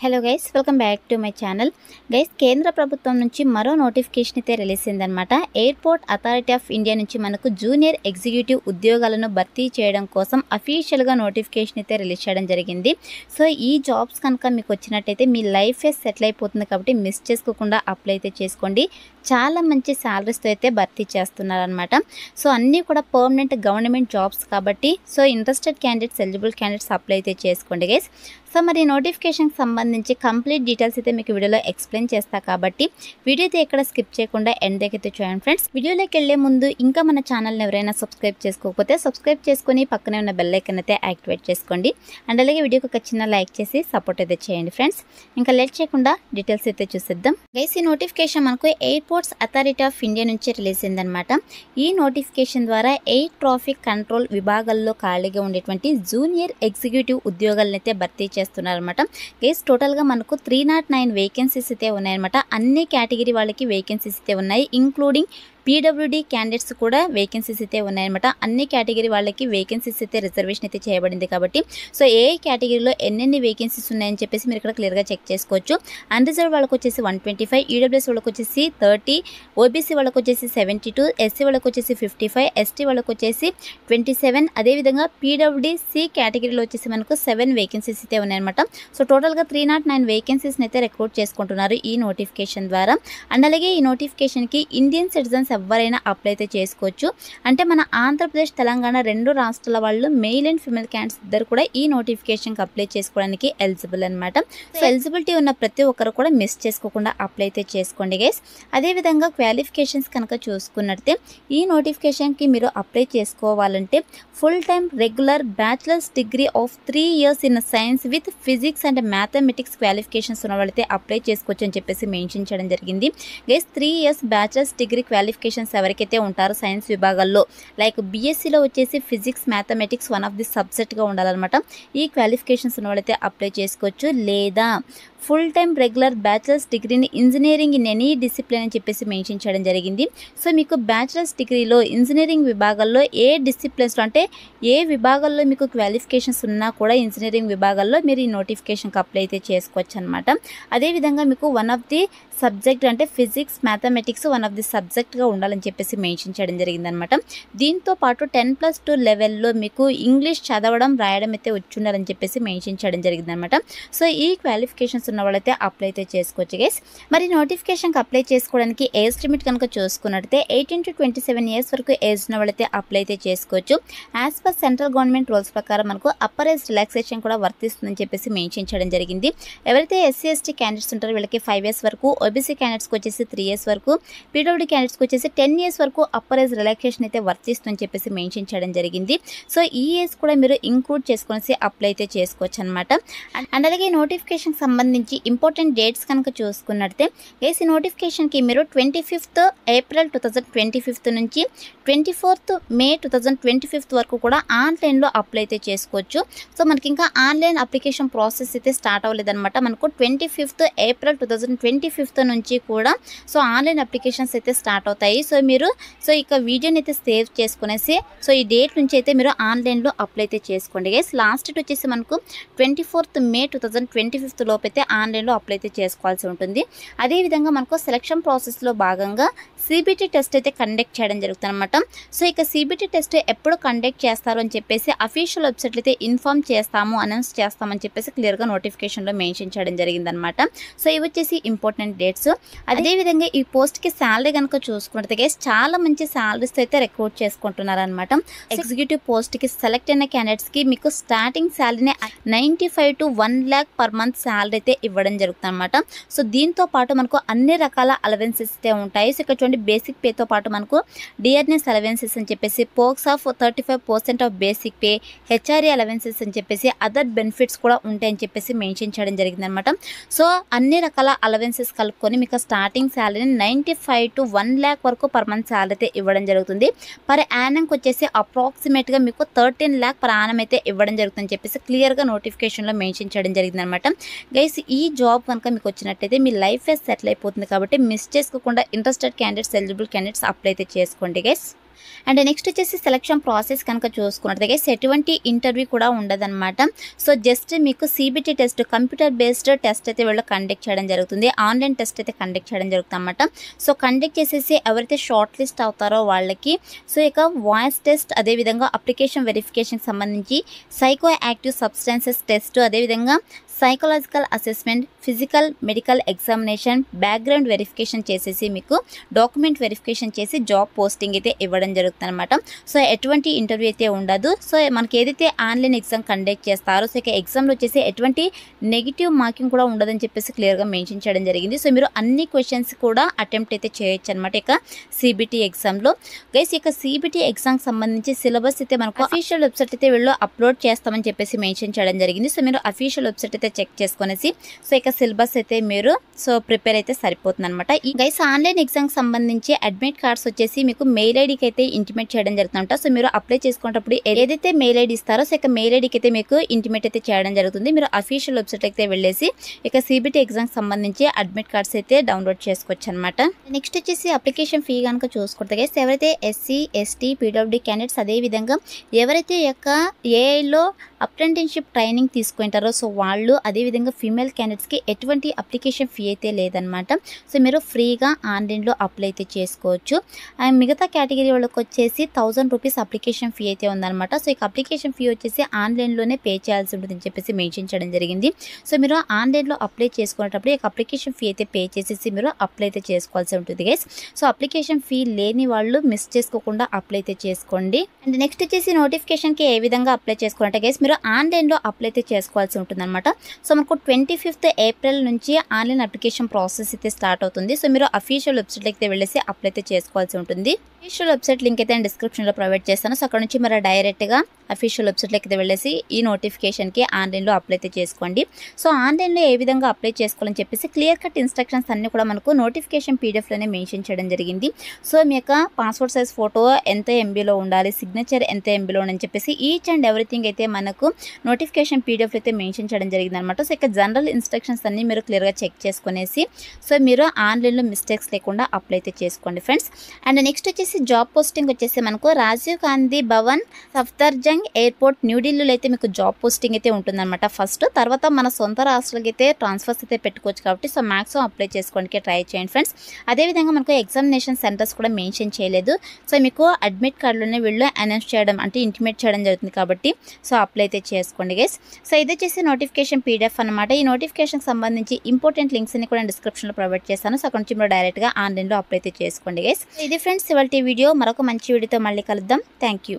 Hello guys, welcome back to my channel. Guys, కేంద్ర ప్రభుత్వం నుంచి మరో నోటిఫికేషన్ అయితే రిలీజ్ అయిందనమాట. ఎయిర్పోర్ట్ అథారిటీ ఆఫ్ ఇండియా నుంచి మనకు జూనియర్ ఎగ్జిక్యూటివ్ ఉద్యోగాలను భర్తీ చేయడం కోసం అఫీషియల్గా నోటిఫికేషన్ అయితే రిలీజ్ చేయడం జరిగింది. సో ఈ జాబ్స్ కనుక మీకు వచ్చినట్టయితే మీ లైఫ్ సెటిల్ అయిపోతుంది కాబట్టి మిస్ చేసుకోకుండా అప్లై అయితే చేసుకోండి. చాలా మంచి శాలరీస్తో అయితే భర్తీ చేస్తున్నారనమాట. సో అన్నీ కూడా పర్మనెంట్ గవర్నమెంట్ జాబ్స్ కాబట్టి so interested candidates, eligible candidates apply అయితే చేసుకోండి గైస్. సో మరి నోటిఫికేషన్కి సంబంధించి కంప్లీట్ డీటెయిల్స్ అయితే మీకు వీడియోలో ఎక్స్ప్లెయిన్ చేస్తా కాబట్టి వీడియో అయితే ఎక్కడ స్కిప్ చేయకుండా ఎండ్ దగ్గర అయితే చూడండి ఫ్రెండ్స్. వీడియోలోకి వెళ్లే ముందు ఇంకా మన ఛానల్ని ఎవరైనా సబ్స్క్రైబ్ చేసుకోకపోతే సబ్స్క్రైబ్ చేసుకొని పక్కనే ఉన్న బెల్ ఐకాన్ అయితే యాక్టివేట్ చేసుకోండి. అండ్ అలాగే వీడియోకి ఒక చిన్న లైక్ చేసి సపోర్ట్ అయితే చేయండి ఫ్రెండ్స్. ఇంకా లేట్ చేయకుండా డీటెయిల్స్ అయితే చూసిద్దాం. గైస్, ఈ నోటిఫికేషన్ మనకు ఎయిర్పోర్ట్స్ అథారిటీ ఆఫ్ ఇండియా నుంచి రిలీజ్ అయిందనమాట. ఈ నోటిఫికేషన్ ద్వారా ఎయిర్ ట్రాఫిక్ కంట్రోల్ విభాగాల్లో ఖాళీగా ఉండేటువంటి జూనియర్ ఎగ్జిక్యూటివ్ ఉద్యోగాలను అయితే భర్తీ చేస్తున్నారనమాట. గైస్, టోటల్గా మనకు 309 వేకెన్సీస్ అయితే ఉన్నాయన్నమాట. అన్ని కేటగిరీ వాళ్ళకి వేకెన్సీస్ అయితే ఉన్నాయి, ఇంక్లూడింగ్ పీడబ్ల్యూడీ క్యాండిడేట్స్ కూడా వేకెన్సీస్ అయితే ఉన్నాయన్నమాట. అన్ని కేటగిరీ వాళ్ళకి వేకెన్సీస్ అయితే రిజర్వేషన్ అయితే చేయబడింది కాబట్టి సో ఏ కేటగిరీలో ఎన్నెన్ని వేకెన్సీస్ ఉన్నాయని చెప్పేసి మీరు ఇక్కడ క్లియర్గా చెక్ చేసుకోవచ్చు. అన్రిజర్వ్ వాళ్ళకి వచ్చేసి 125, ఈడబ్ల్యూఎస్ వాళ్ళకి వచ్చేసి 30, ఓబీసీ వాళ్ళకి వచ్చేసి 72, ఎస్సీ వాళ్ళకి వచ్చేసి 55, ఎస్టీ వాళ్ళకి వచ్చేసి 27, అదేవిధంగా పీడబ్ల్యూడీ కేటగిరీలో వచ్చేసి మనకు 7 వేకెన్సీస్ అయితే ఉన్నాయన్నమాట. సో టోటల్గా 309 వేకెన్సీస్ని అయితే రిక్రూట్ చేసుకుంటున్నారు ఈ నోటిఫికేషన్ ద్వారా. అండ్ అలాగే ఈ నోటిఫికేషన్కి ఇండియన్ సిటిజన్స్ ఎవరైనా అప్లై అయితే చేసుకోవచ్చు. అంటే మన ఆంధ్రప్రదేశ్, తెలంగాణ రెండు రాష్ట్రాల వాళ్ళు మెయిల్ అండ్ ఫిమేల్ క్యాండిడేట్స్ ఇద్దరు కూడా ఈ నోటిఫికేషన్కి అప్లై చేసుకోవడానికి ఎలిజిబుల్ అనమాట. సో ఎలిజిబిలిటీ ఉన్న ప్రతి ఒక్కరు కూడా మిస్ చేసుకోకుండా అప్లై అయితే చేసుకోండి గైస్. అదేవిధంగా క్వాలిఫికేషన్స్ కనుక చూసుకున్నట్టే ఈ నోటిఫికేషన్కి మీరు అప్లై చేసుకోవాలంటే full time regular bachelors degree of 3 years in science with physics and mathematics qualifications ఉన్న వాళ్ళైతే అప్లై చేసుకోవచ్చు అని చెప్పేసి మెన్షన్ చేయడం జరిగింది. Guys, 3 years bachelors degree qualifications ఎవరికైతే ఉంటారో సైన్స్ విభాగాల్లో లైక్ బీఎస్సీలో వచ్చేసి physics, mathematics one of the సబ్జెక్ట్గా ఉండాలన్నమాట. ఈ క్వాలిఫికేషన్స్ ఉన్న వాళ్ళైతే అప్లై చేసుకోవచ్చు. లేదా ఫుల్ టైమ్ రెగ్యులర్ బ్యాచిలర్స్ డిగ్రీని ఇంజనీరింగ్ ఇన్ ఎనీ డిసిప్లిన్ అని చెప్పేసి మెన్షన్ చేయడం జరిగింది. సో మీకు బ్యాచిలర్స్ డిగ్రీలో ఇంజనీరింగ్ విభాగాల్లో ఏ డిసిప్లిన్స్లో అంటే ఏ విభాగాల్లో మీకు క్వాలిఫికేషన్స్ ఉన్నా కూడా ఇంజనీరింగ్ విభాగాల్లో మీరు ఈ నోటిఫికేషన్కి అప్లై అయితే చేసుకోవచ్చు అనమాట. అదేవిధంగా మీకు వన్ ఆఫ్ ది సబ్జెక్ట్ అంటే physics, mathematics one of the సబ్జెక్ట్గా ఉండాలని చెప్పేసి మెన్షన్ చేయడం జరిగిందనమాట. దీంతో పాటు 10+2 లెవెల్లో మీకు ఇంగ్లీష్ చదవడం, రాయడం అయితే వచ్చి ఉండాలని చెప్పేసి మెన్షన్ చేయడం జరిగిందనమాట. సో ఈ క్వాలిఫికేషన్స్ ఉన్న వాళ్ళైతే అప్లై అయితే చేసుకోవచ్చు గైస్. మరి నోటిఫికేషన్కి అప్లై చేసుకోవడానికి ఏజ్ లిమిట్ కనుక చూసుకున్నట్లయితే 18 to 27 years వరకు ఏజ్ ఉన్న వాళ్ళైతే అప్లై అయితే చేసుకోవచ్చు. As per central government rules ప్రకారం మనకు అప్పర్ ఏజ్ రిలాక్సేషన్ కూడా వర్తిస్తుందని చెప్పేసి మెన్షన్ చేయడం జరిగింది. ఎవరైతే ఎస్సీ ఎస్టీ క్యాండిడేట్స్ ఉంటారో వీళ్ళకి 5 years వరకు, ఓబీసీ క్యాండిడేట్స్కి వచ్చేసి 3 years వరకు, పీడబ్ల్యూడీ క్యాండిడేట్స్కి వచ్చేసి 10 years వరకు అప్పర్ ఏజ్ రిలాక్సేషన్ అయితే వర్తిస్తుందని చెప్పేసి మెన్షన్ చేయడం జరిగింది. సో ఈ ఏజ్ కూడా మీరు ఇంక్లూడ్ చేసుకుని అప్లై అయితే చేసుకోవచ్చు అనమాట. అండ్ అలాగే నోటిఫికేషన్కి సంబంధించి ఇంపార్టెంట్ డేట్స్ కనుక చూసుకున్నట్లయితే గైస్, ఈ నోటిఫికేషన్కి మీరు 25th April 2025 నుంచి 24th May 2025 వరకు కూడా ఆన్లైన్లో అప్లై అయితే చేసుకోవచ్చు. సో మనకి ఇంకా ఆన్లైన్ అప్లికేషన్ ప్రాసెస్ అయితే స్టార్ట్ అవ్వలేదన్నమాట. మనకు 25th April 2025 నుంచి కూడా సో ఆన్లైన్ అప్లికేషన్స్ అయితే స్టార్ట్ అవుతాయి. సో మీరు ఇక వీడియోని అయితే సేవ్ చేసుకునేసి సో ఈ డేట్ నుంచి అయితే మీరు ఆన్లైన్లో అప్లై అయితే చేసుకోండి గైస్. లాస్ట్ డేట్ వచ్చేసి మనకు 24th May 2025 లోపు అయితే ఆన్లైన్లో అప్లై అయితే చేసుకోవాల్సి ఉంటుంది. అదేవిధంగా మనకు సెలక్షన్ ప్రాసెస్లో భాగంగా సిబిటి టెస్ట్ అయితే కండక్ట్ చేయడం జరుగుతుంది అనమాట. సో ఇక సిబిటి టెస్ట్ ఎప్పుడు కండక్ట్ చేస్తారు అని చెప్పేసి అఫీషియల్ వెబ్సైట్లో అయితే ఇన్ఫార్మ్ చేస్తాము, అనౌన్స్ చేస్తామని చెప్పేసి క్లియర్గా నోటిఫికేషన్లో మెన్షన్ చేయడం జరిగిందనమాట. సో ఇవి వచ్చేసి ఇంపార్టెంట్ డేట్స్. అదేవిధంగా ఈ పోస్ట్కి శాలరీ కనుక చూసుకుంటే గైస్ చాలా మంచి శాలరీస్ అయితే రిక్రూట్ చేసుకుంటున్నారనమాట. ఎగ్జిక్యూటివ్ పోస్ట్కి సెలెక్ట్ అయిన క్యాండిడేట్స్కి మీకు స్టార్టింగ్ శాలరీని 95 to 1 lakh per month salary అయితే ఇవ్వడం జరుగుతుంది అనమాట. సో దీంతో పాటు మనకు అన్ని రకాల అలవెన్సెస్ అయితే ఉంటాయి. సో ఇక్కడ చూడండి, బేసిక్ పేతో పాటు మనకు డిఆర్ఎస్ అలవెన్సెస్ అని చెప్పేసి, perks of 35% of basic pay, HRA allowances అని చెప్పేసి అదర్ బెనిఫిట్స్ కూడా ఉంటాయని చెప్పేసి మెన్షన్ చేయడం జరిగిందనమాట. సో అన్ని రకాల అలవెన్సెస్ కలుపుకొని మీకు స్టార్టింగ్ శాలరీని 95 to 1 lakh వరకు పర్ మంత్ శాలరీ అయితే ఇవ్వడం జరుగుతుంది. పర్ యానంకి వచ్చేసి అప్రాక్సిమేట్గా మీకు 13 lakh per annum అయితే ఇవ్వడం జరుగుతుందని చెప్పేసి క్లియర్గా నోటిఫికేషన్లో మెన్షన్ చేయడం జరిగిందనమాట. గైస్, ఈ జాబ్ కనుక మీకు వచ్చినట్టయితే మీ లైఫ్ సెటిల్ అయిపోతుంది కాబట్టి మిస్ చేసుకోకుండా interested candidates, eligible candidates apply అయితే చేసుకోండి గైస్. అండ్ నెక్స్ట్ వచ్చేసి సెలక్షన్ ప్రాసెస్ కనుక చూసుకున్నట్లయితే ఎటువంటి ఇంటర్వ్యూ కూడా ఉండదన్నమాట. సో జస్ట్ మీకు CBT test, computer based test అయితే వీళ్ళు కండక్ట్ చేయడం జరుగుతుంది. ఆన్లైన్ టెస్ట్ అయితే కండక్ట్ చేయడం జరుగుతుంది అన్నమాట. సో కండక్ట్ చేసేసి ఎవరైతే షార్ట్ లిస్ట్ అవుతారో వాళ్ళకి సో ఇక వాయిస్ టెస్ట్, అదేవిధంగా అప్లికేషన్ వెరిఫికేషన్ సంబంధించి సైకో యాక్టివ్ సబ్స్టెన్సెస్ టెస్ట్, అదేవిధంగా psychological assessment, physical medical examination, background verification చేసేసి మీకు డాక్యుమెంట్ వెరిఫికేషన్ చేసి జాబ్ పోస్టింగ్ అయితే ఇవ్వడం జరుగుతుంది అనమాట. సో ఎటువంటి ఇంటర్వ్యూ అయితే ఉండదు. సో మనకి ఏదైతే ఆన్లైన్ ఎగ్జామ్ కండక్ట్ చేస్తారో సో ఇక ఎగ్జామ్లో వచ్చేసి ఎటువంటి నెగిటివ్ మార్కింగ్ కూడా ఉండదని చెప్పేసి క్లియర్గా మెన్షన్ చేయడం జరిగింది. సో మీరు అన్ని క్వశ్చన్స్ కూడా అటెంప్ట్ అయితే చేయొచ్చు అనమాట ఇక సిబిటి ఎగ్జామ్లో. గైస్ ఇక సిబిటి ఎగ్జామ్కి సంబంధించి సిలబస్ అయితే మనకు అఫీషియల్ వెబ్సైట్ అయితే వీళ్ళు అప్లోడ్ చేస్తామని చెప్పేసి మెన్షన్ చేయడం జరిగింది. సో మీరు అఫీషియల్ వెబ్సైట్ అయితే చెక్ చేసుకునేసి సో ఇక సిలబస్ అయితే మీరు సో ప్రిపేర్ అయితే సరిపోతుంది అనమాట. ఈ గైస్ ఆన్లైన్ ఎగ్జామ్కి సంబంధించి అడ్మిట్ కార్డ్స్ వచ్చేసి మీకు మెయిల్ ఐడికి అయితే ఇంటిమేట్ చేయడం జరుగుతుంట. సో మీరు అప్లై చేసుకునేటప్పుడు ఏదైతే మెయిల్ ఐడి ఇస్తారో సో ఇక మెయిల్ ఐడికి అయితే మీకు ఇంటిమేట్ అయితే చేయడం జరుగుతుంది. మీరు అఫీషియల్ వెబ్సైట్ అయితే వెళ్ళేసి ఇక సిబిటి ఎగ్జామ్కి సంబంధించి అడ్మిట్ కార్డ్స్ అయితే డౌన్లోడ్ చేసుకోవచ్చు అనమాట. నెక్స్ట్ వచ్చేసి అప్లికేషన్ ఫీ కనుక చూసుకుంటే గైస్ ఎవరైతే ఎస్సీ, ఎస్టీ, పీడబ్ల్యూడీ క్యాండిడేట్స్, అదేవిధంగా ఎవరైతే యొక్క ఏఐలో అప్రెంటిస్షిప్ ట్రైనింగ్ తీసుకుంటారో సో వాళ్ళు, అదేవిధంగా ఫీమేల్ క్యాండిడేట్స్కి ఎటువంటి అప్లికేషన్ ఫీ అయితే లేదనమాట. సో మీరు ఫ్రీగా ఆన్లైన్లో అప్లై అయితే చేసుకోవచ్చు. అండ్ మిగతా కేటగిరీ వాళ్ళకి వచ్చేసి 1000 రూపీస్ అప్లికేషన్ ఫీ అయితే ఉందన్నమాట. సో ఇక అప్లికేషన్ ఫీ వచ్చేసి ఆన్లైన్లోనే పే చేయాల్సి ఉంటుందని చెప్పేసి మెన్షన్ చేయడం జరిగింది. సో మీరు ఆన్లైన్లో అప్లై చేసుకునేటప్పుడు ఇక అప్లికేషన్ ఫీ అయితే పే చేసేసి మీరు అప్లై అయితే చేసుకోవాల్సి ఉంటుంది గైస్. సో అప్లికేషన్ ఫీ లేని వాళ్ళు మిస్ చేసుకోకుండా అప్లై అయితే చేసుకోండి. అండ్ నెక్స్ట్ వచ్చేసి నోటిఫికేషన్కి ఏ విధంగా అప్లై చేసుకున్నట్టు గైస్ మీరు ఆన్లైన్లో అప్లై అయితే చేసుకోవాల్సి ఉంటుంది అనమాట. సో మనకు 25th ఏప్రిల్ నుంచి ఆన్లైన్ అప్లికేషన్ ప్రాసెస్ అయితే స్టార్ట్ అవుతుంది. సో మీరు అఫీషియల్ వెబ్సైట్కి అయితే వెళ్ళేసి అప్లై అయితే చేసుకోవాల్సి ఉంటుంది. అఫీషియల్ వెబ్సైట్ లింక్ అయితే డిస్క్రిప్షన్లో ప్రొవైడ్ చేస్తాను. సో అక్కడ నుంచి మీరు డైరెక్ట్గా అఫీషియల్ వెబ్సైట్లోకి అయితే వెళ్ళేసి ఈ నోటిఫికేషన్కి ఆన్లైన్లో అప్లై అయితే చేసుకోండి. సో ఆన్లైన్లో ఏ విధంగా అప్లై చేసుకోవాలని చెప్పేసి క్లియర్ కట్ ఇన్స్ట్రక్షన్స్ అన్నీ కూడా మనకు నోటిఫికేషన్ పీడిఎఫ్లోనే మెన్షన్ చేయడం జరిగింది. సో మీ యొక్క పాస్పోర్ట్ సైజ్ ఫోటో ఎంత ఎంబీలో ఉండాలి, సిగ్నేచర్ ఎంత ఎంబీలో అని చెప్పేసి ఈచ్ అండ్ ఎవ్రీథింగ్ అయితే మనకు నోటిఫికేషన్ పీడిఎఫ్ అయితే మెన్షన్ చేయడం జరిగింది అనమాట. సో ఇక జనరల్ ఇన్స్ట్రక్షన్స్ అన్నీ మీరు క్లియర్గా చెక్ చేసుకునేసి సో మీరు ఆన్లైన్లో మిస్టేక్స్ లేకుండా అప్లై అయితే చేసుకోండి ఫ్రెండ్స్. అండ్ నెక్స్ట్ వచ్చేసి జాబ్ పోస్టింగ్ వచ్చేసి మనకు రాజీవ్ గాంధీ భవన్, సఫ్దర్జంగ్ ఎయిర్పోర్ట్, న్యూఢిల్లీలో అయితే మీకు జాబ్ పోస్టింగ్ అయితే ఉంటుందన్నమాట ఫస్ట్. తర్వాత మన సొంత రాష్ట్రాలకి అయితే ట్రాన్స్ఫర్స్ అయితే పెట్టుకోవచ్చు కాబట్టి సో మ్యాక్సిమం అప్లై చేసుకోవడానికి ట్రై చేయండి ఫ్రెండ్స్. అదేవిధంగా మనకు ఎగ్జామినేషన్ సెంటర్స్ కూడా మెన్షన్ చేయలేదు. సో మీకు అడ్మిట్ కార్డులోనే వీళ్ళు అనౌన్స్ చేయడం అంటే ఇంటిమేట్ చేయడం జరుగుతుంది కాబట్టి సో అప్లై అయితే చేసుకోండి గైస్. సో ఇది వచ్చేసి నోటిఫికేషన్ పీడిఎఫ్ అనమాట. ఈ నోటిఫికేషన్కి సంబంధించి ఇంపార్టెంట్ లింక్స్ అన్ని కూడా డిస్క్రిప్షన్లో ప్రొవైడ్ చేస్తాను. సో అక్కడ నుంచి మీరు డైరెక్ట్గా ఆన్లైన్లో అప్లై అయితే చేసుకోండి గైస్. ఇది ఫ్రెండ్స్ ఇవాళ వీడియో. మరొక మంచి వీడియోతో మళ్ళీ కలుద్దాం. Thank you.